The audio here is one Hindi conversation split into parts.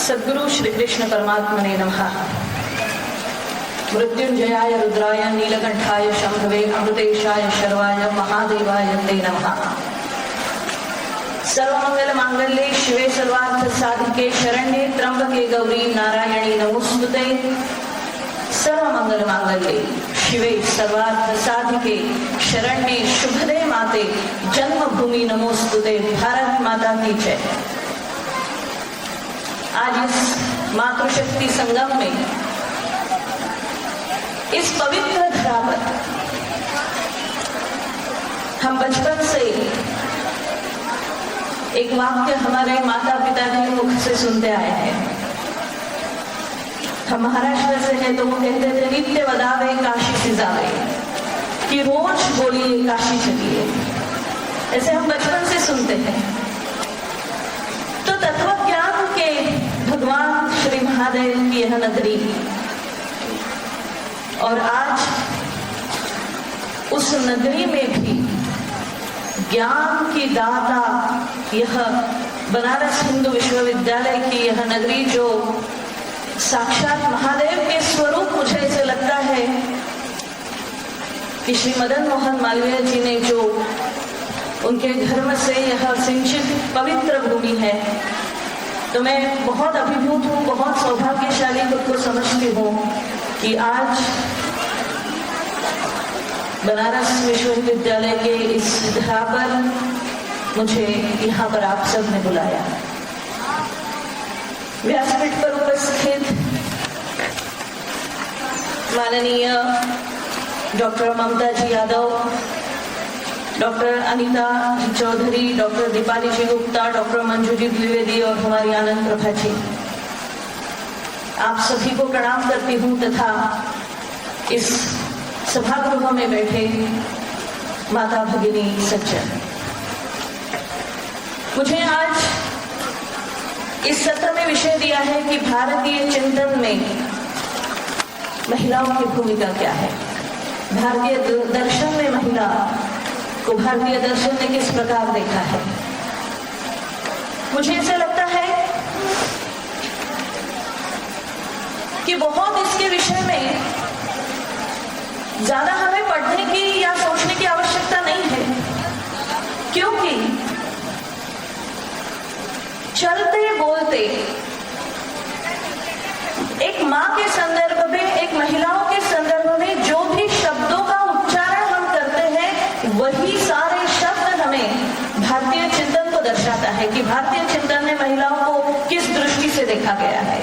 सद्गुरु श्री कृष्ण परमात्मने नमः। मृत्युंजयाय रुद्राय नीलकंठाय शंभवे अमृतेशाय शर्वाय महादेवाय ते नमः। सर्वमंगल मांगल्ये शिवे सर्वार्थ साधिके शरण्ये त्र्यंबके गौरी नारायणी नमोस्तुते। सर्वमंगल मांगल्ये शिवे सर्वार्थ साधिके शरण्ये शुभदे माते जन्मभूमि नमोस्तुते। भारत माता की जय। आज इस मातृशक्ति संगम में, इस पवित्र धरा पर हम बचपन से एक वाक्य हमारे माता पिता के मुख से सुनते आए हैं। हम महाराष्ट्र से हैं तो वो कहते थे नित्य वदावे काशी से जावे, कि रोज बोलिए काशी चलिए। ऐसे हम बचपन से सुनते हैं। तो तत्वज्ञान के भगवान श्री महादेव की यह नगरी, और आज उस नगरी में भी ज्ञान की दाता यह बनारस हिंदू विश्वविद्यालय की यह नगरी, जो साक्षात महादेव के स्वरूप, मुझे ऐसे लगता है कि श्री मदन मोहन मालवीय जी ने जो उनके धर्म से यह सिंचित पवित्र भूमि है, तो मैं बहुत अभिभूत हूँ, बहुत सौभाग्यशाली खुद को समझती हूँ कि आज बनारस विश्वविद्यालय के इस धरा पर मुझे यहाँ पर आप सब ने बुलाया। व्यासपीठ पर उपस्थित माननीय डॉक्टर ममता जी यादव, डॉक्टर अनीता जी चौधरी, डॉक्टर दीपाली जी गुप्ता, डॉक्टर मंजू जी द्विवेदी और हमारी आनंद प्रभा जी, आप सभी को प्रणाम करती हूँ, तथा इस सभागृह में बैठे माता भगिनी सज्जन। मुझे आज इस सत्र में विषय दिया है कि भारतीय चिंतन में महिलाओं की भूमिका क्या है। भारतीय दर्शन में महिला को भारतीय दर्शन ने किस प्रकार देखा है। मुझे ऐसा लगता है कि बहुत इसके विषय में ज्यादा हमें पढ़ने की या सोचने की आवश्यकता नहीं है, क्योंकि चलते बोलते एक माँ के संदर्भ में, एक महिलाओं के संदर्भ में जो भी शब्दों का उच्चारण हम करते हैं, वही सारे शब्द हमें भारतीय चिंतन को दर्शाता है कि भारतीय चिंतन में महिलाओं को किस दृष्टि से देखा गया है।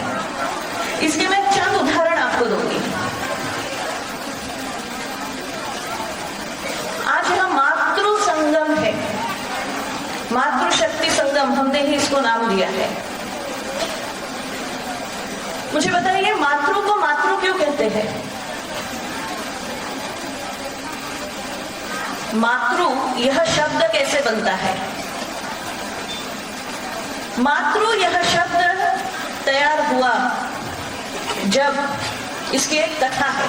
इसके मैं चंद उदाहरण आपको दूंगी। आज यह मातृ संगम है, मातृशक्ति संगम हमने ही इसको नाम दिया है। मुझे बताइए, मातृ को मातृ क्यों कहते हैं? मातृ यह शब्द कैसे बनता है? मातृ यह शब्द तैयार हुआ जब, इसकी एक कथा है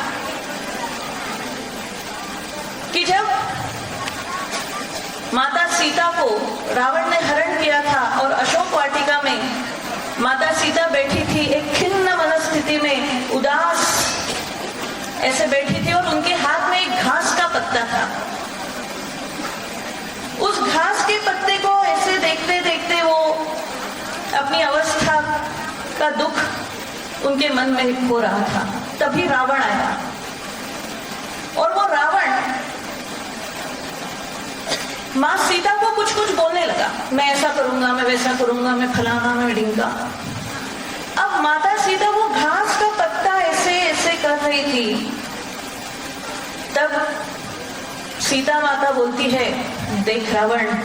कि जब माता सीता को रावण ने हरण किया था और अशोक वाटिका में माता सीता बैठी थी, एक खिन्न मनस्थिति में, उदास ऐसे बैठी थी, और उनके हाथ में एक घास का पत्ता था। उस घास के पत्ते को ऐसे देखते देखते वो अपनी अवस्था का दुख उनके मन में हो रहा था। तभी रावण आया, और वो रावण माँ सीता को कुछ कुछ बोलने लगा, मैं ऐसा करूंगा, मैं वैसा करूंगा, मैं फलाना, मैं ढिंका। अब माता सीता वो घास का पत्ता ऐसे ऐसे कर रही थी। तब सीता माता बोलती है, देख रावण,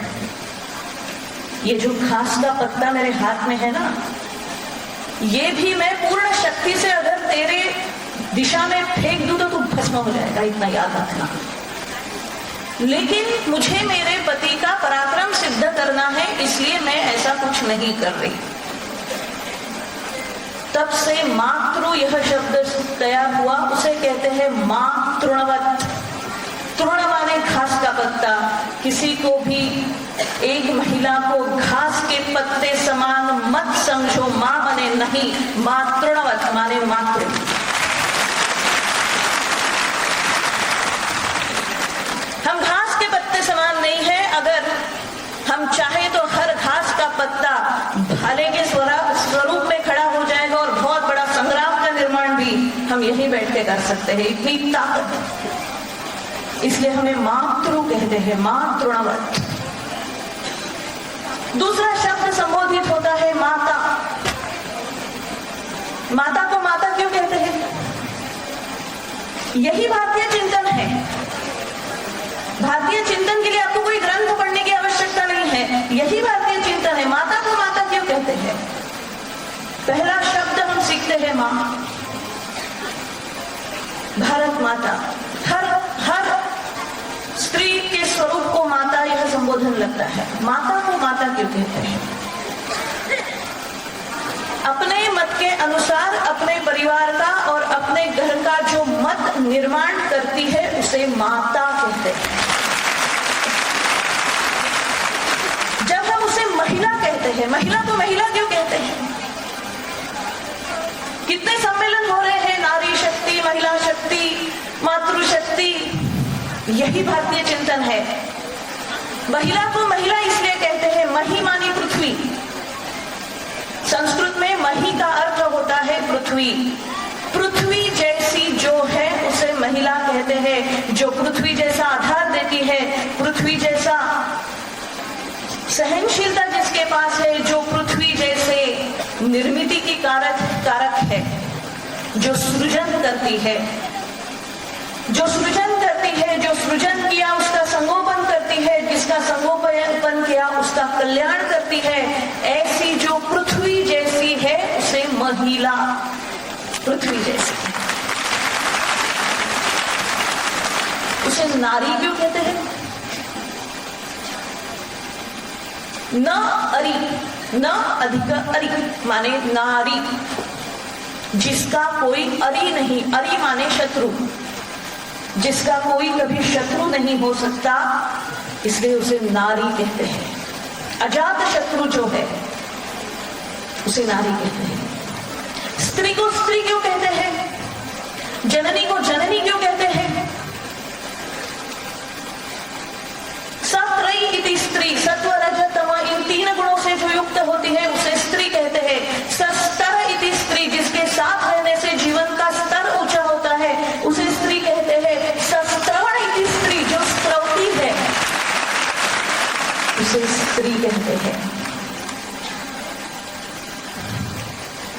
ये जो घास का पत्ता मेरे हाथ में है ना, ये भी मैं पूर्ण शक्ति से अगर तेरे दिशा में फेंक दूं तो तू भस्म हो जाएगा, इतना याद रखना। लेकिन मुझे मेरे पति का पराक्रम सिद्ध करना है, इसलिए मैं ऐसा कुछ नहीं कर रही। तब से मातृ यह शब्द तैयार हुआ, उसे कहते हैं माँ तृणवत। तृण माने घास का पत्ता। किसी को भी, एक महिला को घास के पत्ते समान मत समझो, माँ माने नहीं, मातृणवत माने मातृ। हम घास के पत्ते समान नहीं है। अगर हम चाहे तो हर घास का पत्ता भाले के स्वरूप में खड़ा हो जाएगा और बहुत बड़ा संग्राम का निर्माण भी हम यहीं बैठ के कर सकते हैं, इतनी ताकत है। इसलिए हमें मातृ कहते हैं, मातृणवत। दूसरा शब्द संबोधित होता है माता। माता को माता क्यों कहते हैं? यही भारतीय चिंतन है। भारतीय चिंतन के लिए आपको कोई ग्रंथ पढ़ने की आवश्यकता नहीं है, यही भारतीय चिंतन है। माता को माता क्यों कहते हैं? पहला शब्द हम सीखते हैं मां। भारत माता, हर स्त्री के स्वरूप को माता यह संबोधन लगता है। माता को माता क्यों कहते हैं? अपने मत के अनुसार अपने परिवार का और अपने घर का जो मत निर्माण करती है उसे माता कहते हैं। जब हम उसे महिला कहते हैं, महिला को महिला क्यों कहते हैं? कितने सम्मेलन हो रहे हैं, नारी शक्ति, महिला शक्ति, मातृशक्ति, यही भारतीय चिंतन है। महिला को महिला इसलिए कहते हैं, मही मानी पृथ्वी। संस्कृत में मही का अर्थ होता है पृथ्वी। पृथ्वी जैसी जो है उसे महिला कहते हैं, जो पृथ्वी जैसा आधार देती है, पृथ्वी जैसा सहनशीलता जिसके पास है, जो पृथ्वी जैसे निर्मिति की कारक है, जो सृजन करती है, जो सृजन किया उसका संगोपन करती है, जिसका संगोपन किया उसका कल्याण करती है, ऐसी जो पृथ्वी जैसी है उसे महिला, पृथ्वी जैसी। उसे नारी क्यों कहते हैं? न अरि, न अधिक अरि माने नारी, जिसका कोई अरि नहीं, अरि माने शत्रु, जिसका कोई कभी शत्रु नहीं हो सकता, इसलिए उसे नारी कहते हैं। अजात शत्रु जो है उसे नारी कहते हैं। स्त्री को स्त्री क्यों कहते हैं? जननी को जननी क्यों कहते हैं? सत्रयी इति स्त्री, सत्व रज तम, इन तीन गुणों से जो युक्त होती है उसे स्त्री कहते हैं। सस्तर इति स्त्री, जिसके साथ रहने से जीवन का स्तर ऊंचा होता है उसे स्त्री कहते हैं। सस्त्रवण इति स्त्री, जो स्त्रवती है उसे स्त्री कहते हैं।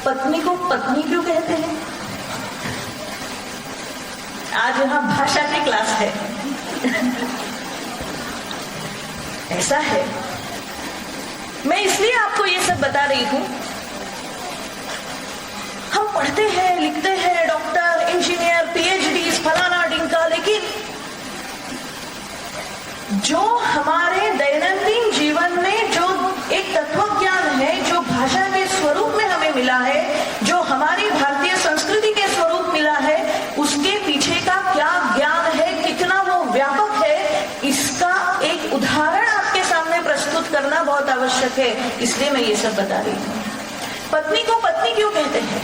पत्नी को पत्नी क्यों कहते हैं? आज यहां भाषा की क्लास है। ऐसा है, मैं इसलिए आपको ये सब बता रही हूं। हम पढ़ते हैं, लिखते हैं, डॉक्टर, इंजीनियर, पीएचडी, फलाना ढिंका, लेकिन जो हमारे दैनंदिन जीवन में जो एक तत्व ज्ञान है, जो भाषा के स्वरूप में हमें मिला है, जो हमारी भारतीय संस्कृति के स्वरूप मिला है, उसके पीछे का क्या ज्ञान है, कितना वो व्यापक है, इसका एक उदाहरण आपके सामने प्रस्तुत करना बहुत आवश्यक है। इसलिए मैं ये सब बता रही हूँ। पत्नी को पत्नी क्यों कहते हैं?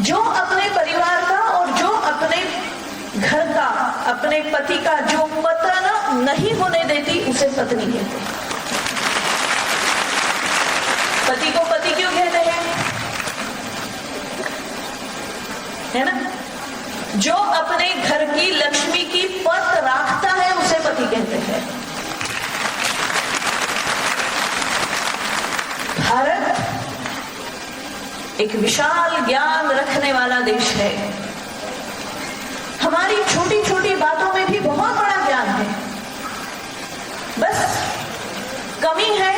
जो अपने परिवार का और जो अपने घर का, अपने पति का जो पतन नहीं होने देती उसे पत्नी कहते हैं। पति को पति क्यों कहते हैं? है ना? जो अपने घर की लक्ष्मी की पत राखता है उसे पति कहते हैं। भारत एक विशाल ज्ञान रखने वाला देश है। हमारी छोटी छोटी बातों में भी बहुत बड़ा ज्ञान है। बस कमी है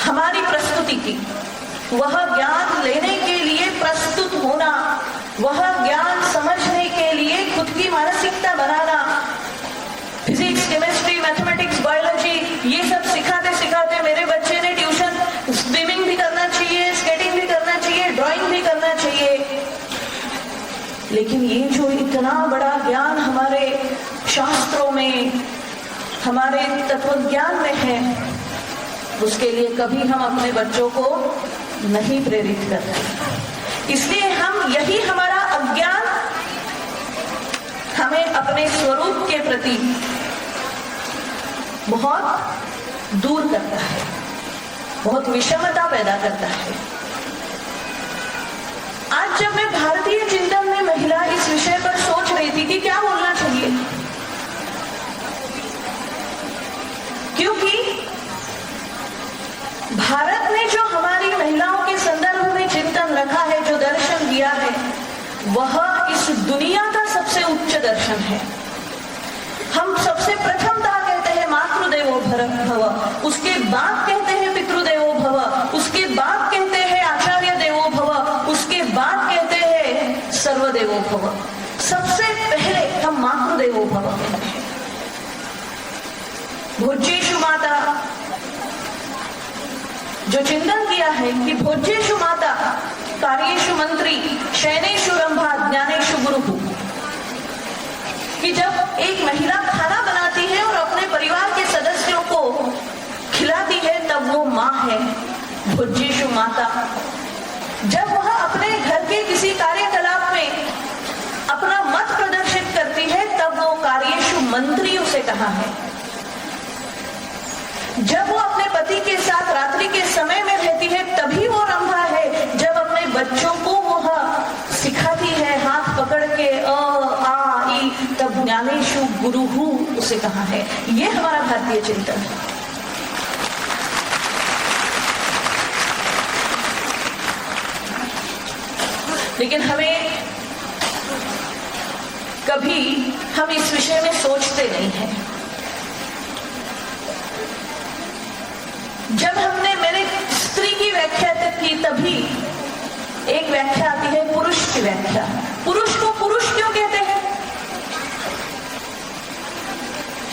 हमारी प्रस्तुति की। वह ज्ञान लेने के लिए प्रस्तुत होना, वह ज्ञान समझने के लिए खुद की मानसिकता बनाना। फिजिक्स, केमिस्ट्री, मैथमेटिक्स, बायोलॉजी, ये सब सिखाते सिखाते मेरे बच्चे ने ट्यूशन, स्विमिंग भी करना चाहिए, स्केटिंग भी करना चाहिए, ड्राइंग भी करना चाहिए। लेकिन ये जो इतना बड़ा ज्ञान हमारे शास्त्रों में, हमारे तत्व ज्ञान में है, उसके लिए कभी हम अपने बच्चों को नहीं प्रेरित करते। इसलिए हम यही हमारा अज्ञान हमें अपने स्वरूप के प्रति बहुत दूर करता है, बहुत विषमता पैदा करता है। आज जब मैं भारतीय चिंतन में महिला इस विषय पर सोच रही थी कि क्या बोलना चाहिए, क्योंकि भारत ने जो हमारी महिलाओं के संदर्भ में चिंतन रखा है, जो दर्शन दिया है, वह इस दुनिया का सबसे उच्च दर्शन है। हम सबसे प्रथमतः कहते हैं मातृदेवो भव, उसके बाद कहते हैं पितृदेवो भव, उसके बाद कहते हैं आचार्य देवो भव, उसके बाद कहते हैं सर्वदेवो भव। सबसे पहले हम मातृदेवो भव कहते हैं। भोज्येषु माता, जो चिंतन किया है कि भोज्येषु माता कार्येषु मंत्री शयनेषु रंभा ज्ञानेषु गुरुः, कि जब एक महिला खाना बनाती है और अपने परिवार के सदस्यों को खिलाती है तब वो माँ है, भोज्येषु माता। जब वह अपने घर के किसी कार्यकलाप में अपना मत प्रदर्शित करती है तब वो कार्येषु मंत्री उसे कहा है। जब वो अपने पति के साथ रात्रि के समय में रहती है तभी वो रंभा है। जब अपने बच्चों को वह सिखाती है हाथ पकड़ के अ आ ई, तब ज्ञानेषु गुरुः उसे कहा है। ये हमारा भारतीय चिंतन है। लेकिन हमें कभी हम इस विषय में सोचते नहीं हैं। जब मैंने स्त्री की व्याख्या की तभी एक व्याख्या आती है पुरुष की व्याख्या। पुरुष को पुरुष क्यों कहते हैं?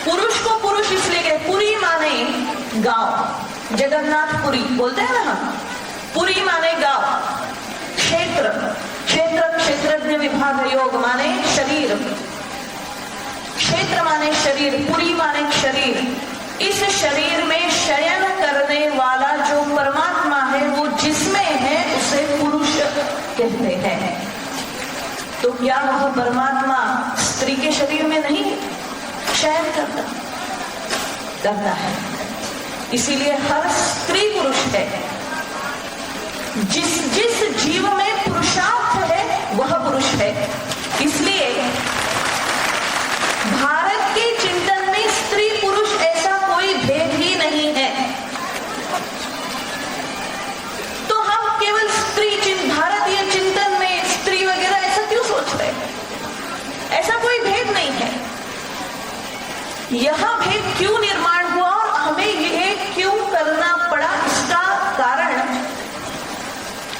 पुरुष को पुरुष इसलिए कहते, पुरी माने गांव, जगन्नाथपुरी बोलते हैं ना हम, पुरी माने गांव, क्षेत्र, क्षेत्र क्षेत्रज्ञ विभाग योग माने शरीर, क्षेत्र माने शरीर, पुरी माने शरीर। इस शरीर में शयन करने वाला जो परमात्मा है वो जिसमें है उसे पुरुष कहते हैं। तो क्या वह परमात्मा स्त्री के शरीर में नहीं शयन करता है? इसीलिए हर स्त्री पुरुष है। जिस जीव में पुरुषार्थ है वह पुरुष है। इसलिए भारत के चिंतन में स्त्री पुरुष ऐसा कोई भेद ही नहीं है। तो हम केवल भारतीय चिंतन में स्त्री वगैरह ऐसा क्यों सोच रहे हैं? ऐसा कोई भेद नहीं है। यह भेद क्यों निर्माण हुआ और हमें यह क्यों करना पड़ा? इसका कारण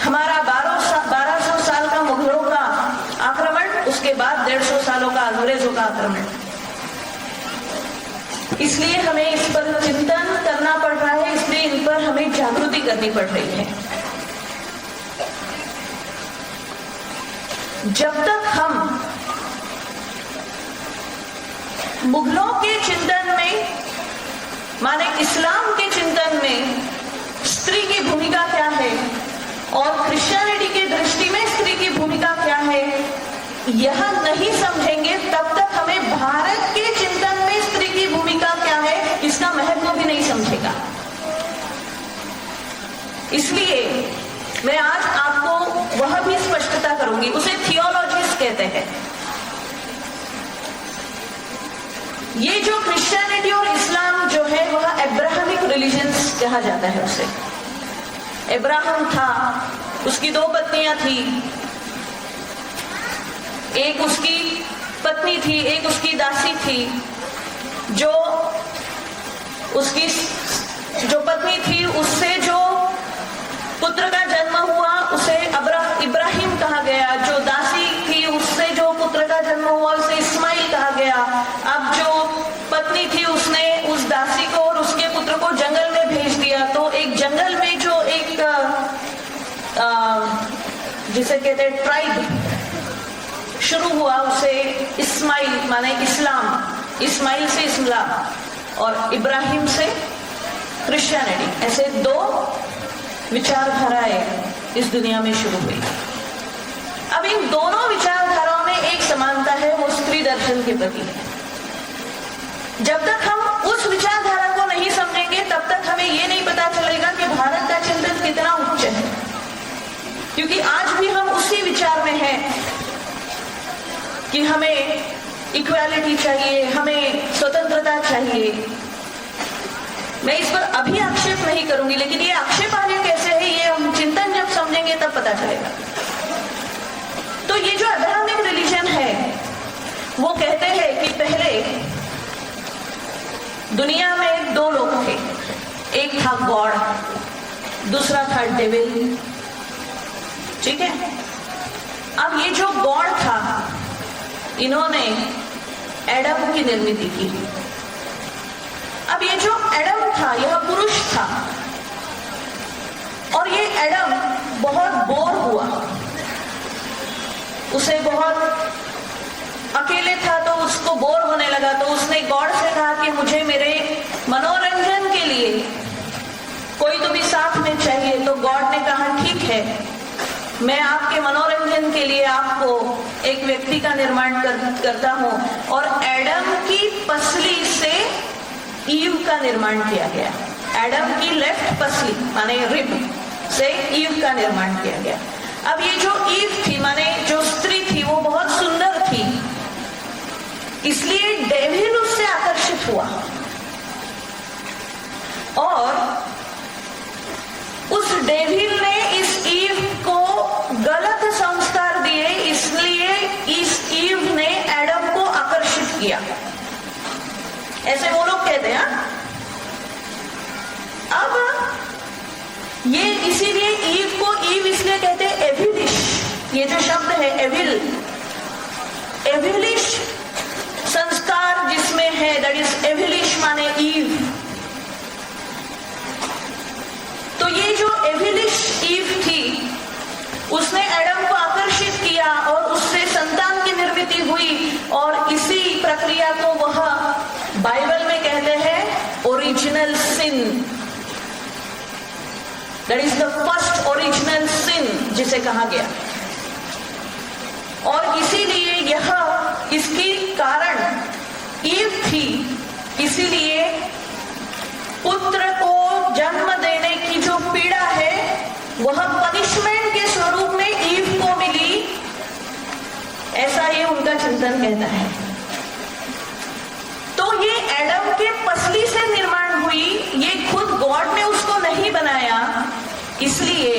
हमारा 1200 साल का मुगलों का आक्रमण, उसके बाद 150 सालों का अंग्रेजों का आक्रमण। इसलिए हमें इस पर चिंतन करना पड़ रहा है, इसलिए इन पर हमें जागृति करनी पड़ रही है। जब तक हम मुगलों के चिंतन में, माने इस्लाम के चिंतन में स्त्री की भूमिका क्या है और क्रिश्चियनिटी की दृष्टि में स्त्री की भूमिका क्या है, यह नहीं समझेंगे तब तक हमें भारत के चिंतन में स्त्री की भूमिका क्या है इसका महत्व भी नहीं समझेगा। इसलिए मैं आज आपको वह भी स्पष्टता करूंगी, उसे थियोलॉजिस्ट कहते हैं। ये जो क्रिश्चियनिटी और इस्लाम जो है वह एब्राहमिक रिलीजन्स कहा जाता है उसे। इब्राहिम था, उसकी 2 पत्नियां थी, एक उसकी पत्नी थी, एक उसकी दासी थी। जो उसकी जो पत्नी थी उससे जो पुत्र का जन्म हुआ उसे इब्राहिम कहा गया। जो दासी थी उससे जो पुत्र का जन्म हुआ उसे इस्माइल कहा गया। अब जो पत्नी थी उसने उस दासी को और उसके पुत्र को जंगल में भेज दिया, तो एक जंगल में जो एक जिसे कहते हैं ट्राइब शुरू हुआ, उसे इस्माइल माने इस्लाम, इस्माइल से इस्लाम और इब्राहिम से क्रिश्चियनिटी, ऐसे दो विचारधाराएं इस दुनिया में शुरू हुई। अब इन दोनों विचारधाराओं में एक समानता है, वो स्त्री दर्शन के प्रति है। जब तक हम उस विचारधारा को नहीं समझेंगे तब तक हमें ये नहीं पता चलेगा कि भारत का चिंतन कितना उच्च है, क्योंकि आज भी हम उसी विचार में हैं कि हमें इक्वालिटी चाहिए, हमें स्वतंत्रता चाहिए। मैं इस पर अभी आक्षेप नहीं करूंगी, लेकिन ये आक्षेप आगे कैसे है ये हम चिंतन जब समझेंगे तब पता चलेगा। तो ये जो अब्राहमिक रिलीजन है वो कहते हैं कि पहले दुनिया में दो लोग थे, एक था गॉड, दूसरा था डेविल। ठीक है, अब ये जो गॉड था, इन्होंने एडम की निर्मित की। अब ये जो एडम था यह पुरुष था, और ये एडम बहुत बोर हुआ, उसे बहुत अकेले था तो उसको बोर होने लगा। तो उसने गॉड से कहा कि मुझे मेरे मनोरंजन के लिए कोई तो भी साथ में चाहिए। तो गॉड ने कहा ठीक है, मैं आपके मनोरंजन के लिए आपको एक व्यक्ति का निर्माण करता हूं। और एडम की पसली से ईव का निर्माण किया गया। एडम की लेफ्ट पसली माने रिब से ईव का निर्माण किया गया। अब ये जो ईव थी माने जो स्त्री थी वो बहुत सुंदर थी, इसलिए डेविल उससे आकर्षित हुआ और उस डेविल ने इस ईव को गलत संस्कार दिए, इसलिए इस ईव ने एडम को आकर्षित किया। ऐसे वो लोग कहते हैं। अब ये इसीलिए ईव को ईव इसलिए कहते हैं एविलिश। ये जो शब्द है एविल, एविलिश संस्कार जिसमें है, दैट इज एविलिश माने ईव। तो ये जो एविलिश ईव थी उसने एडम को आकर्षित किया और उससे संतान की निर्मित हुई। और इसी प्रक्रिया को वह बाइबल में कहते हैं original sin, that is the first original sin जिसे कहा गया। और इसीलिए यह इसकी कारण ईव थी, इसीलिए पुत्र को जन्म देने की जो पीड़ा है वह पनिशमेंट के स्वरूप में ईव को मिली, ऐसा ये उनका चिंतन कहता है। तो ये एडम के पसली से निर्माण हुई, ये खुद गॉड ने उसको नहीं बनाया। इसलिए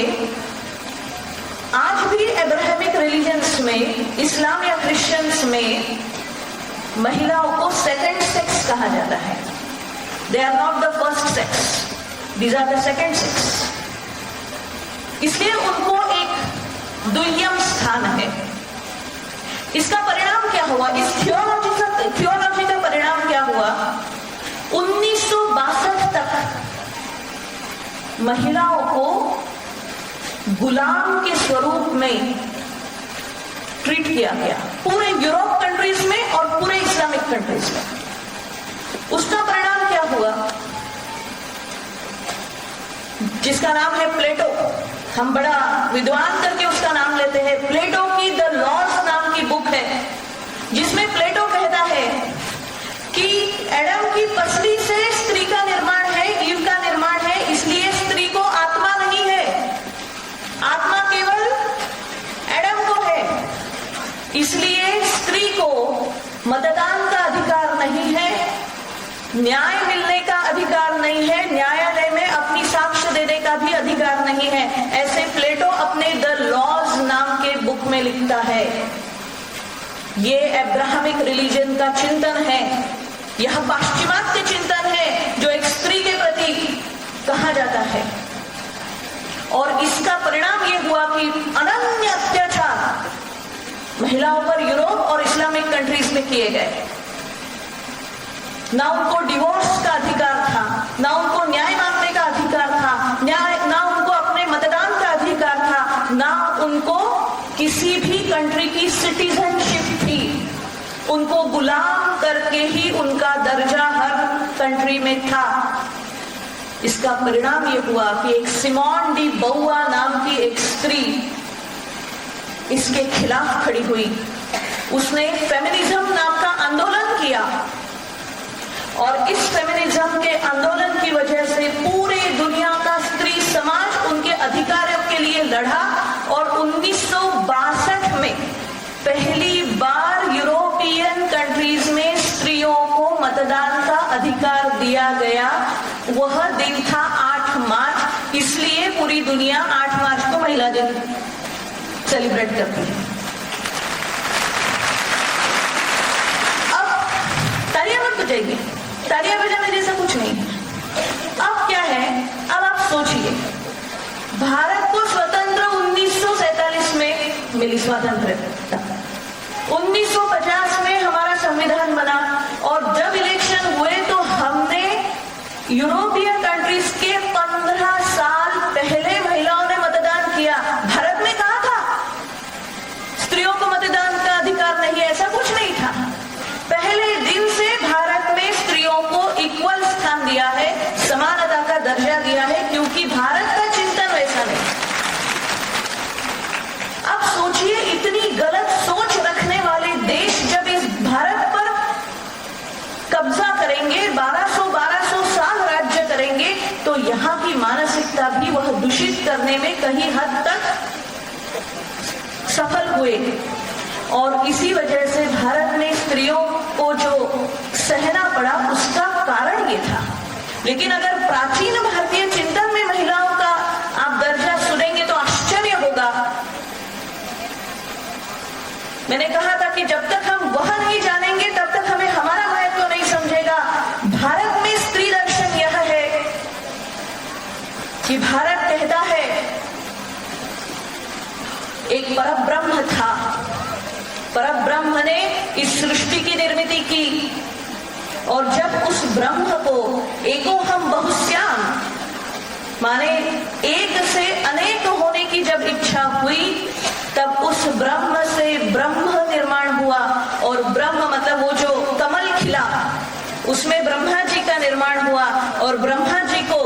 आज भी अब्राहमिक रिलीजन्स में, इस्लाम या क्रिश्चियंस में महिलाओं को सेकंड सेक्स कहा जाता है। They are not the first sex, these are the second sex. इसलिए उनको एक द्वितीय स्थान है। इसका परिणाम क्या हुआ, इस थियोलॉजी का परिणाम क्या हुआ, 1962 तक महिलाओं को गुलाम के स्वरूप में ट्रीट किया गया पूरे यूरोप कंट्रीज में और पूरे इस्लामिक कंट्रीज में। उसका परिणाम क्या हुआ, जिसका नाम है प्लेटो, हम बड़ा विद्वान करके उसका नाम लेते हैं। प्लेटो की द लॉज नाम की बुक है, जिसमें प्लेटो कहता है कि एडम की पसली से स्त्री का निर्माण है, ईव का निर्माण है, इसलिए स्त्री को आत्मा नहीं है, आत्मा केवल एडम को है। इसलिए स्त्री को मतदान का अधिकार नहीं है, न्याय मिलने का अधिकार नहीं है, न्यायालय में अपनी साक्ष्य देने का भी अधिकार नहीं है। ऐसे प्लेटो अपने द लॉज नाम के बुक में लिखता है। ये अब्राहमिक रिलीजन का चिंतन है, यह पाश्चिमात्य चिंतन है जो एक स्त्री के प्रति कहा जाता है। और इसका परिणाम यह हुआ कि अनन्य अत्याचार महिलाओं पर यूरोप और इस्लामिक कंट्रीज में किए गए। ना उनको डिवोर्स का अधिकार था, ना उनको न्याय मांगने का अधिकार था, ना उनको अपने मतदान का अधिकार था, ना उनको किसी भी कंट्री की सिटीजनशिप थी। उनको गुलाम करके ही उनका दर्जा हर कंट्री में था। इस इसका परिणाम ये हुआ कि एक सिमोन डी बउआ नाम की एक स्त्री इसके खिलाफ खड़ी हुई। उसने फेमिनिज्म नाम का आंदोलन किया और इस फेमिनिज्म के आंदोलन की वजह से पूरे दुनिया का स्त्री समाज उनके अधिकारों के लिए लड़ा और 1962 में पहली बार यूरोपियन कंट्रीज में स्त्रियों को मतदान का अधिकार दिया गया। वह दिन था 8 मार्च, इसलिए पूरी दुनिया 8 मार्च को महिला दिन सेलिब्रेट करती है। अब तालियां मत बजाइए, तालियां बजाने जैसा कुछ नहीं है। अब क्या है, अब आप सोचिए, भारत को स्वतंत्र 1947 में मिली स्वतंत्रता, 1950 में हमारा संविधान बना और जब इलेक्शन हुए तो हमने यूरोपियन कंट्रीज के 15 साल पहले महिलाओं ने मतदान किया। भारत में कहा था स्त्रियों को मतदान का अधिकार नहीं है, ऐसा कुछ नहीं था। पहले दिन से भारत में स्त्रियों को इक्वल स्थान दिया है, समानता का दर्जा दिया है, क्योंकि भारत का चिंतन वैसा नहीं। अब सोचिए, इतनी गलत सोच रखने वाले देश जब इस भारत पर कब्जा करेंगे, 1200 साल राज्य करेंगे, तो यहाँ की मानसिकता भी वह दूषित करने में कहीं हद तक सफल हुए। और इसी वजह से भारत में स्त्रियों को जो सहना पड़ा उसका कारण ये था। लेकिन अगर प्राचीन भारतीय चिंतन में महिलाओं का आप दर्जा सुनेंगे तो आश्चर्य होगा। मैंने कहा था कि जब तक हम वह नहीं जानेंगे तब तक हमें हमारा महत्व नहीं समझेगा। भारत में स्त्री दर्शन यह है कि भारत कहता है एक परब्रह्म था, परब्रह्म ने इस सृष्टि की निर्मित की और जब उस ब्रह्म को एको हम बहुश्याम माने एक से अनेक होने की जब इच्छा हुई तब उस ब्रह्म से ब्रह्म निर्माण हुआ। और ब्रह्म मतलब वो जो कमल खिला उसमें ब्रह्मा जी का निर्माण हुआ और ब्रह्मा जी को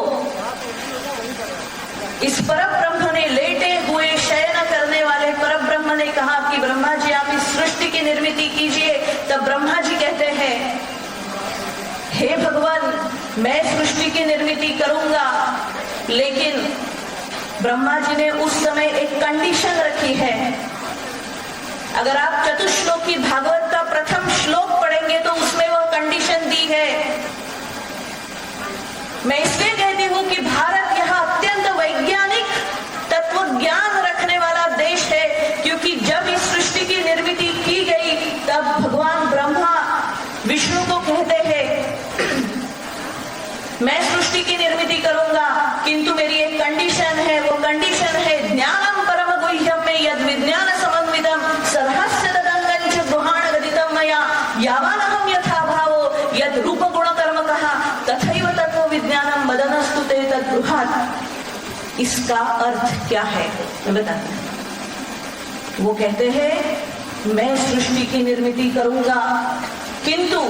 इस परब्रह्म ने लेटे हुए शयन करने वाले परब्रह्म ने कहा कि ब्रह्मा जी आप इस सृष्टि की निर्मित कीजिए। तब ब्रह्मा जी कहते हैं हे भगवान मैं सृष्टि की निर्मित करूंगा, लेकिन ब्रह्मा जी ने उस समय एक कंडीशन रखी है। अगर आप चतुश्लोकी भागवत का प्रथम श्लोक पढ़ेंगे तो उसमें वह कंडीशन दी है। मैं इसलिए कहती हूं कि भारत यह अत्यंत वैज्ञानिक तत्व ज्ञान रखने वाला देश है, क्योंकि जब इस सृष्टि की निर्मित की गई तब भगवान ब्रह्मा विष्णु को कहते हैं मैं सृष्टि की निर्मित करूंगा, किंतु मेरी एक कंडीशन है। वो कंडीशन है ज्ञानम परम गुह्यम में यद विज्ञान समन्वितम सरहस्य तदंगं च गृहाण गदितम मया यावानहम यथा भावो यद रूप गुण कर्म कहा तथैव तत्व विज्ञानम मदनस्तु ते तद्गृहात्। इसका अर्थ क्या है मैं बताती हूं। वो कहते हैं मैं सृष्टि की निर्मित करूंगा, किंतु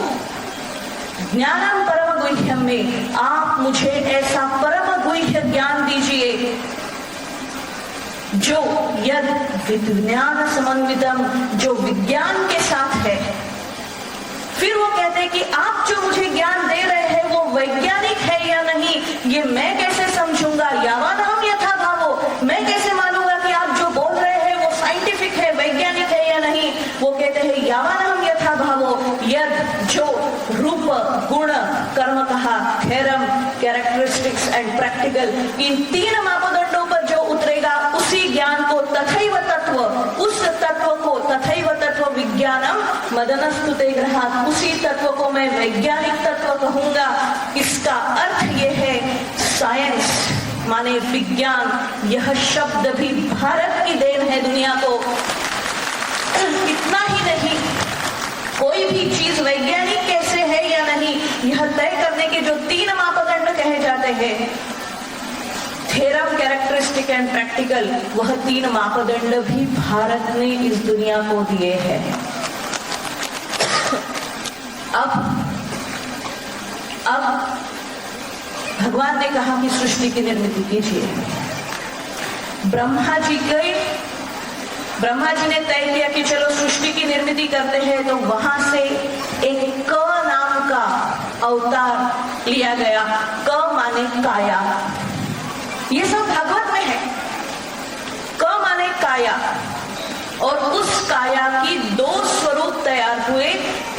ज्ञानम परम गुह्यम में आप मुझे ऐसा परम गुह्य ज्ञान दीजिए जो यद विज्ञान समन्वितम जो विज्ञान के साथ है। फिर वो कहते हैं कि आप जो मुझे ज्ञान दे रहे हैं वो वैज्ञानिक है या नहीं ये मैं कैसे समझूंगा। यावान हम यथा भावो मैं कैसे मानूंगा कि आप जो बोल रहे हैं वो साइंटिफिक है वैज्ञानिक है या नहीं। वो कहते हैं यावान हम यथा भावो यद जो रूप गुण कर्म कहा theorem characteristics and practical in 3 मापदंडों पर जो उतरेगा उसी ज्ञान को तथैव तत्व उस तत्व को तथैव तत्व विज्ञानम मदनस्तु ते गृहात् उसी तत्व को मैं वैज्ञानिक तत्व कहूंगा। इसका अर्थ ये है साइंस माने विज्ञान। यह शब्द भी भारत की देन है दुनिया को। इतना ही नहीं, कोई भी चीज वैज्ञानिक कैसे है या नहीं यह तय करने के जो 3 मापदंड कहे जाते हैं थेरम कैरेक्टरिस्टिक एंड प्रैक्टिकल वह 3 मापदंड भी भारत ने इस दुनिया को दिए हैं। अब भगवान ने कहा कि सृष्टि की निर्मित कीजिए। ब्रह्मा जी ने तय किया कि चलो सृष्टि की निर्मित करते हैं, तो वहां से एक क नाम का अवतार लिया गया। क माने काया, ये सब भागवत में है। क माने काया, और उस काया की दो स्वरूप तैयार हुए।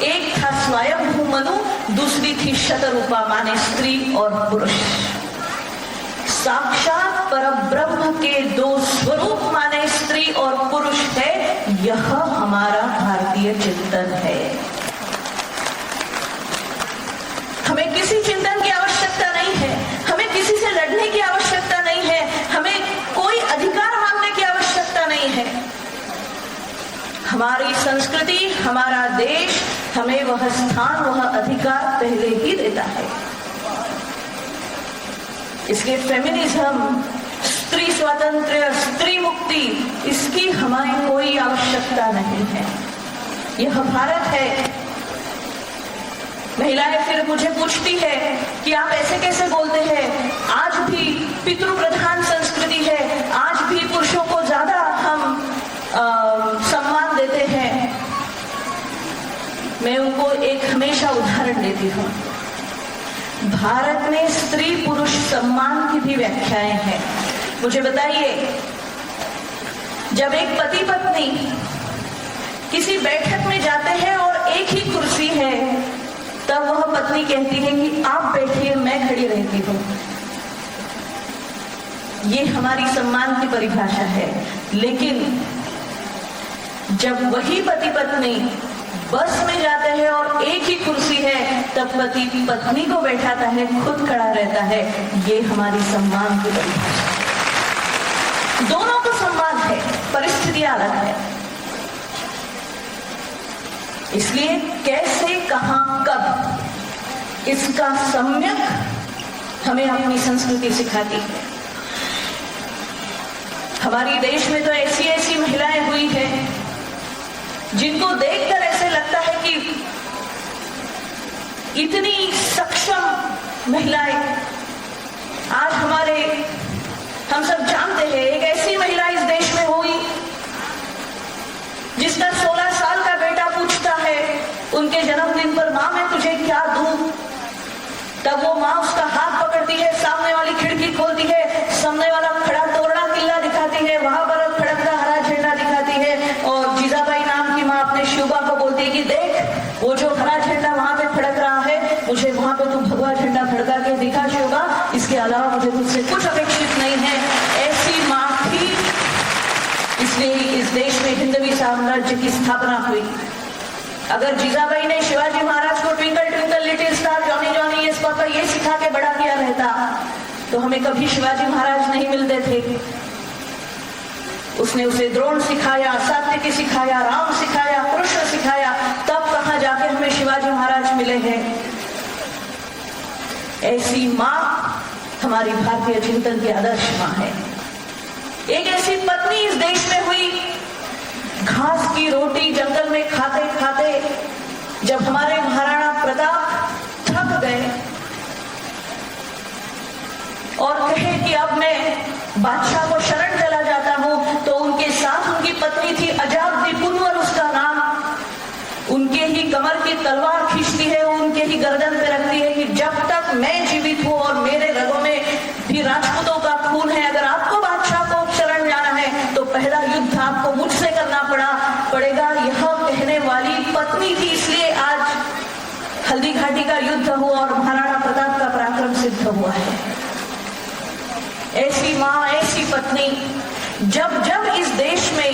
एक था स्वयंभू मनु, दूसरी थी शतरूपा माने स्त्री और पुरुष। साक्षात परब्रह्म के दो स्वरूप माने स्त्री और पुरुष है। यह हमारा भारतीय चिंतन है। हमें किसी चिंतन की आवश्यकता नहीं है, हमें किसी से लड़ने की आवश्यकता नहीं है, हमें कोई अधिकार मांगने की आवश्यकता नहीं है। हमारी संस्कृति, हमारा देश हमें वह स्थान, वह अधिकार पहले ही देता है। इसलिए फेमिनिज्म, स्त्री स्वातंत्र्य, स्त्री मुक्ति, इसकी हमें कोई आवश्यकता नहीं है। यह भारत है। महिलाएं फिर मुझे पूछती है कि आप ऐसे कैसे बोलते हैं, आज भी पितृ प्रधान संस्कृति है, आज भी पुरुषों को ज्यादा हम सम्मान देते हैं। मैं उनको एक हमेशा उदाहरण देती हूँ। भारत में स्त्री पुरुष सम्मान की भी व्याख्याएं हैं। मुझे बताइए, जब एक पति पत्नी किसी बैठक में जाते हैं और एक ही कुर्सी है, तब वह पत्नी कहती है कि आप बैठिए, मैं खड़ी रहती हूँ। ये हमारी सम्मान की परिभाषा है। लेकिन जब वही पति पत्नी बस में जाते हैं और एक ही कुर्सी है, तब पति पत्नी को बैठाता है, खुद खड़ा रहता है। ये हमारी सम्मान की परिभाषा है। दोनों को सम्मान है, परिस्थितियां अलग है। इसलिए कैसे, कहां, कब, इसका सम्यक हमें अपनी संस्कृति सिखाती है। हमारे देश में तो ऐसी ऐसी महिलाएं हुई हैं जिनको देखकर ऐसे लगता है कि इतनी सक्षम महिलाएं। आज हम सब जानते हैं, एक ऐसी महिला इस देश में हुई जिसका 16 साल का बेटा पूछता है उनके जन्मदिन पर, माँ मैं तुझे क्या दूं? तब वो माँ उसका हाथ पकड़ती है, सामने वाली खिड़की खोलती है, सामने वाला खड़ा तोरणा किला दिखाती है, वहां पर फड़कता हरा झंडा दिखाती है, और जीजाबाई नाम की माँ अपने शिवबा को बोलती है कि देख वो जो हरा झंडा वहां पे फड़क रहा है, मुझे वहां पे तू भगवा झंडा फड़का के दिखा शिवबा, इसके अलावा मुझे तुझसे कुछ अपेक्षित नहीं है। ऐसी माँ थी, इसलिए इस देश में हिंदवी साम्राज्य की स्थापना हुई। अगर जीजाबाई ने शिवाजी महाराज को twinkle twinkle little star, Johnny Johnny ये पापा ये सिखा के बड़ा किया रहता, तो हमें कभी शिवाजी महाराज नहीं मिलते थे। उसने उसे द्रोण सिखाया, सात्यकी सिखाया, राम सिखाया, कृष्ण सिखाया, तब कहां जाके हमें शिवाजी महाराज मिले हैं। ऐसी मां हमारी भारतीय चिंतन की आदर्श मां है। एक ऐसी पत्नी इस देश में हुई, घास की रोटी जंगल में खाते खाते जब हमारे महाराणा प्रताप थक गए और कहे कि अब मैं बादशाह को शरण चला जाता हूं, तो उनके साथ उनकी पत्नी थी अजाब्दी पुनवर उसका नाम। उनके ही कमर की तलवार खींचती है, उनके ही गर्दन पे रखती है कि जब तक मैं जीवित हूं और मेरे रगों में भी राजपूतों का खून है, अगर आपको बादशाह को शरण जाना है तो पहला युद्ध आपको मुझसे करना पड़ेगा। यह कहने वाली पत्नी थी, इसलिए आज हल्दी घाटी का युद्ध हुआ और महाराणा प्रताप का पराक्रम सिद्ध हुआ है। ऐसी मां, ऐसी पत्नी, जब जब इस देश में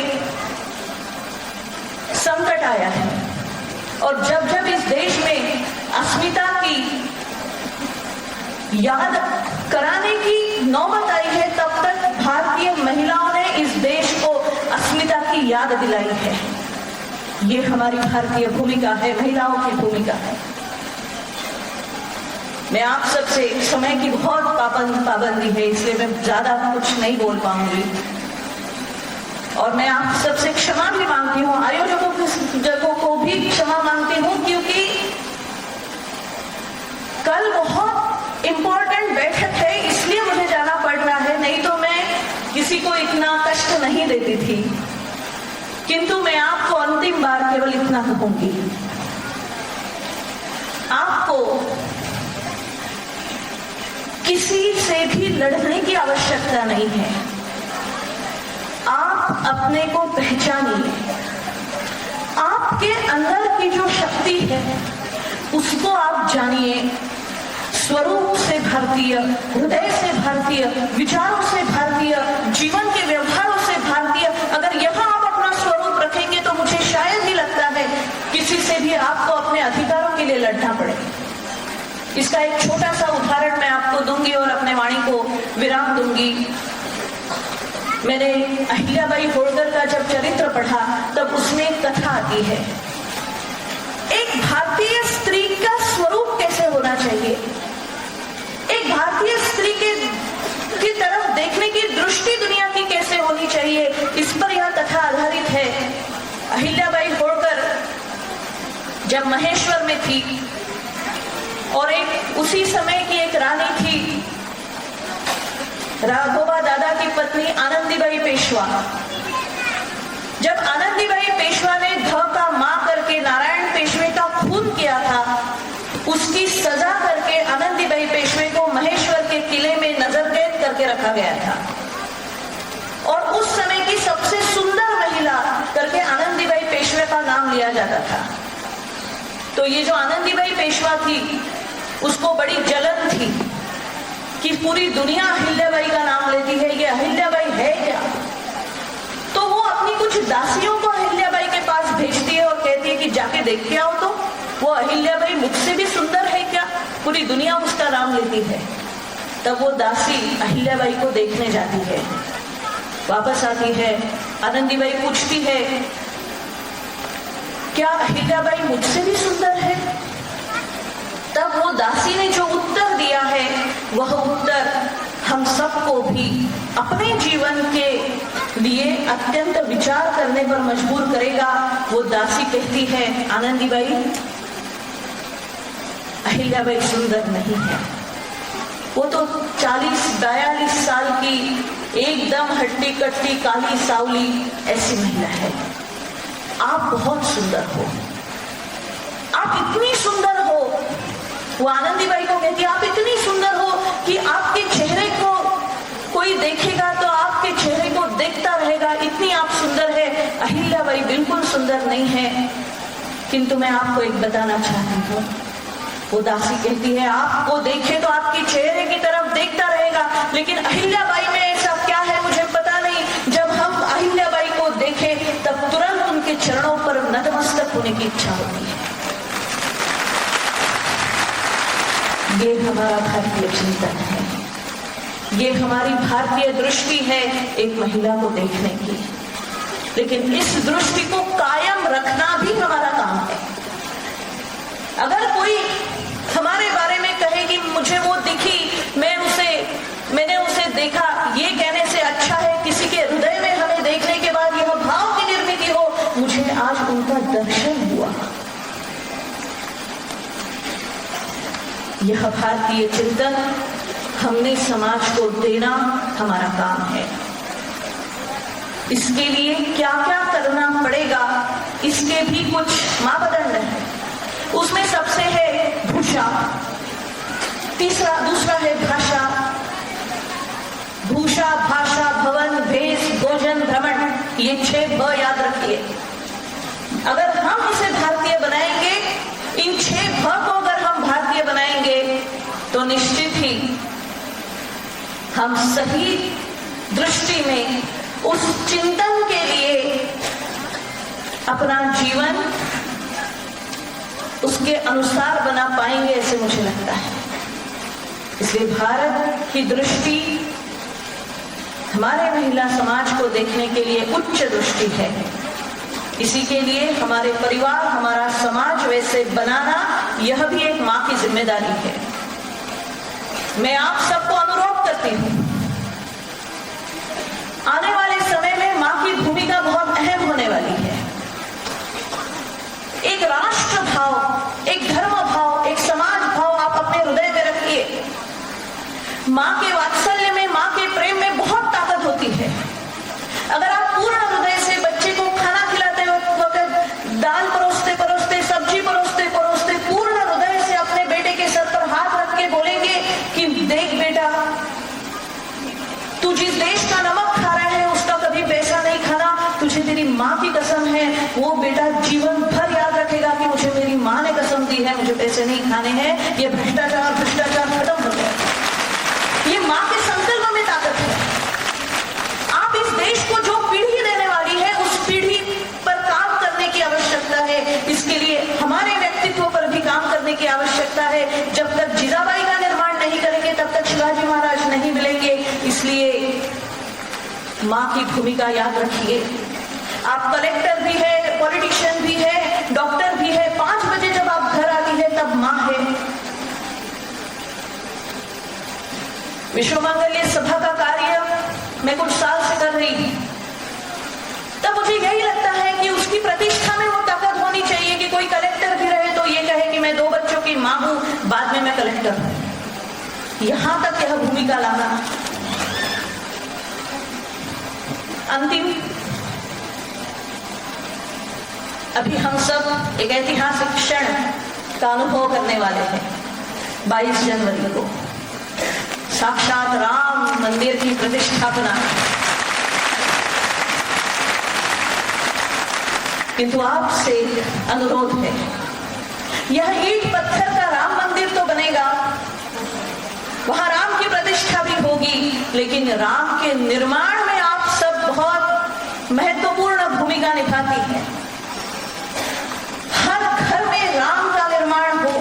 संकट आया है और जब जब इस देश में अस्मिता की याद कराने की नौबत आई है, तब तक भारतीय महिलाओं ने इस देश को अस्मिता की याद दिलाई है। ये हमारी भारतीय भूमिका है, महिलाओं की भूमिका है। मैं आप सबसे, समय की बहुत पाबंदी है, इसलिए मैं ज्यादा कुछ नहीं बोल पाऊंगी और मैं आप सबसे क्षमा भी मांगती हूँ, आयोजकों को भी क्षमा मांगती हूँ, क्योंकि कल बहुत इम्पोर्टेंट बैठक है इसलिए मुझे जाना पड़ रहा है, नहीं तो मैं किसी को इतना कष्ट नहीं देती थी। किंतु मैं आपको अंतिम बार केवल इतना कहूंगी, आपको किसी से भी लड़ने की आवश्यकता नहीं है। आप अपने को पहचानिए, आपके अंदर की जो शक्ति है उसको आप जानिए। स्वरूप से भारतीय, हृदय से भारतीय, विचारों से भारतीय, जीवन के व्यवहारों से भारतीय। अगर यहाँ आप अपना स्वरूप रखेंगे तो मुझे शायद ही लगता है किसी से भी आपको अपने अधिकारों के लिए लड़ना पड़े। इसका एक छोटा सा उदाहरण मैं आपको दूंगी और अपने वाणी को विराम दूंगी। मैंने अहिल्याबाई होळकर का जब चरित्र पढ़ा तब उसमें एक कथा आती है, एक भारतीय स्त्री का स्वरूप कैसे होना चाहिए, एक भारतीय स्त्री की तरफ देखने की दृष्टि दुनिया की कैसे होनी चाहिए, इस पर यह कथा आधारित है। अहिल्याबाई होळकर जब महेश्वर में थी और एक उसी समय की एक रानी थी, राघोबा दादा की पत्नी आनंदीबाई पेशवा। जब आनंदीबाई पेशवा ने ध का मां करके नारायण पेशवे का खून किया था, उसकी सजा करके आनंदीबाई पेशवे को महेश्वर के किले में नजर कैद करके रखा गया था और उस समय की सबसे सुंदर महिला करके आनंदीबाई पेशवे का नाम लिया जाता था। तो ये जो आनंदीबाई पेशवा थी उसको बड़ी जलन थी कि पूरी दुनिया अहिल्याबाई का नाम लेती है, ये अहिल्याबाई है क्या। तो वो अपनी कुछ दासियों को अहिल्याबाई के पास भेजती है और कहती है कि जाके देख के आओ तो वो अहिल्याबाई मुझसे भी सुंदर है क्या, पूरी दुनिया उसका नाम लेती है। तब वो दासी अहिल्याबाई को देखने जाती है, वापस आती है, आनंदीबाई पूछती है क्या अहिल्याबाई मुझसे भी सुंदर है। तब वो दासी ने जो उत्तर दिया है वह उत्तर हम सबको भी अपने जीवन के लिए अत्यंत विचार करने पर मजबूर करेगा। वो दासी कहती है आनंदीबाई, अहिल्याबाई सुंदर नहीं है, वो तो 40-42 साल की एकदम हट्टी कट्टी काली सावली ऐसी महिला है। आप बहुत सुंदर हो, आप इतनी सुंदर हो। वो आनंदीबाई को कहती है आप इतनी सुंदर हो कि आपके चेहरे को कोई देखेगा तो आपके चेहरे को देखता रहेगा, इतनी आप सुंदर है। अहिल्याबाई बिल्कुल सुंदर नहीं है। किंतु मैं आपको एक बताना चाहती हूँ, वो दासी कहती है आपको देखे तो आपके चेहरे की तरफ देखता रहेगा, लेकिन अहिल्याबाई में ऐसा क्या है मुझे पता नहीं। जब हम अहिल्याबाई को देखें तब तुरंत उनके चरणों पर नतमस्तक होने की इच्छा होती है। ये हमारा भारतीय चिंतन है, ये हमारी भारतीय दृष्टि है एक महिला को देखने की। लेकिन इस दृष्टि को कायम रखना भी हमारा काम है। अगर कोई हमारे बारे में कहे कि मुझे वो दिखी, मैंने उसे देखा, ये कहने से अच्छा है किसी के हृदय में हमें देखने के बाद यह भाव की निर्मित हो मुझे आज उनका दर्शन हुआ। यह भारतीय चिंतन हमने समाज को देना हमारा काम है। इसके लिए क्या क्या करना पड़ेगा, इसके भी कुछ मापदंड हैं। उसमें सबसे है भूषा, दूसरा है भाषा। भूषा, भाषा, भवन, भेष, भोजन, भ्रमण, ये 6 भ याद रखिए। अगर हम इसे भारतीय बनाएंगे, इन 6 भ को अगर हम भारतीय बनाएंगे तो निश्चित ही हम सही दृष्टि में उस चिंतन के लिए अपना जीवन उसके अनुसार बना पाएंगे, ऐसे मुझे लगता है। इसलिए भारत की दृष्टि हमारे महिला समाज को देखने के लिए उच्च दृष्टि है। इसी के लिए हमारे परिवार, हमारा समाज वैसे बनाना यह भी एक मां की जिम्मेदारी है। मैं आप सबको अनुरोध करती हूं, आने वाले समय में मां की भूमिका बहुत अहम होने वाली है। एक राष्ट्र भाव, एक धर्म भाव, एक समाज भाव आप अपने हृदय में रखिए। माँ के वात्सल्य में, माँ के प्रेम में बहुत ताकत होती है। अगर आप पूर्ण हृदय से बच्चे को खाना खिलाते वक्त दाल परोसते परोसते, सब्जी परोसते परोसते पूर्ण हृदय से अपने बेटे के सर पर हाथ रख के बोलेंगे कि देख बेटा, तू जिस देश का नमक खा रहा है उसका कभी पैसा नहीं खाना, तुझे तेरी माँ की कसम है, वो बेटा जीवन भर याद रखेगा कि मुझे मेरी माँ ने कसम दी है, मुझे पैसे नहीं खाने हैं, ये भ्रष्टाचार खत्म हो गया। ये माँ के संकल्प में ताकत है। आप इस देश को जो पीढ़ी देने वाली है उस पीढ़ी पर काम करने की आवश्यकता है। इसके लिए हमारे व्यक्तित्व पर भी काम करने की आवश्यकता है। जब तक जिजाबाई का निर्माण नहीं करेंगे तब तक शिवाजी महाराज नहीं मिलेंगे। इसलिए माँ की भूमिका याद रखिए। आप कलेक्टर भी है, पॉलिटिशियन भी है, डॉक्टर भी है, 5 बजे जब आप घर आती है तब माँ है। विश्व मंगल्य सभा का कार्य मैं कुछ साल से कर रही हूं, तब मुझे यही लगता है कि उसकी प्रतिष्ठा में वो ताकत होनी चाहिए कि कोई कलेक्टर भी रहे तो ये कहे कि मैं 2 बच्चों की मां हूं, बाद में मैं कलेक्टर हूं। यहां तक यह भूमिका लाना। अंतिम, अभी हम सब एक ऐतिहासिक क्षण का अनुभव करने वाले हैं। 22 जनवरी को साक्षात राम मंदिर की प्रतिष्ठापना। किंतु आपसे अनुरोध है, यह ईंट पत्थर का राम मंदिर तो बनेगा, वहां राम की प्रतिष्ठा भी होगी, लेकिन राम के निर्माण में आप सब बहुत महत्वपूर्ण भूमिका निभाती हैं। हर घर में राम का निर्माण हो,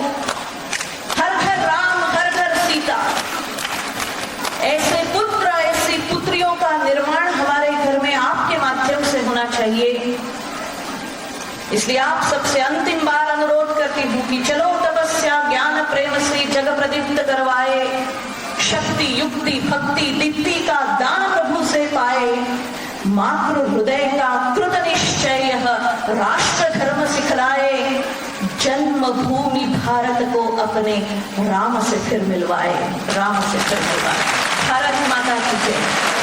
हर घर राम, हर घर सीता। ऐसे पुत्र, ऐसी पुत्रियों का निर्माण हमारे घर में आपके माध्यम से होना चाहिए। इसलिए आप सबसे अंतिम बार अनुरोध करती हूं कि चलो तपस्या ज्ञान प्रेम से जग प्रदीप्त करवाए, शक्ति युक्ति भक्ति दीप्ति का दान प्रभु से पाए, मातृ हृदय का कृत निश्चय राष्ट्र धर्म सिखलाए, जन्मभूमि भारत को अपने राम से फिर मिलवाए, राम से फिर मिलवाए। भारत माता की जय।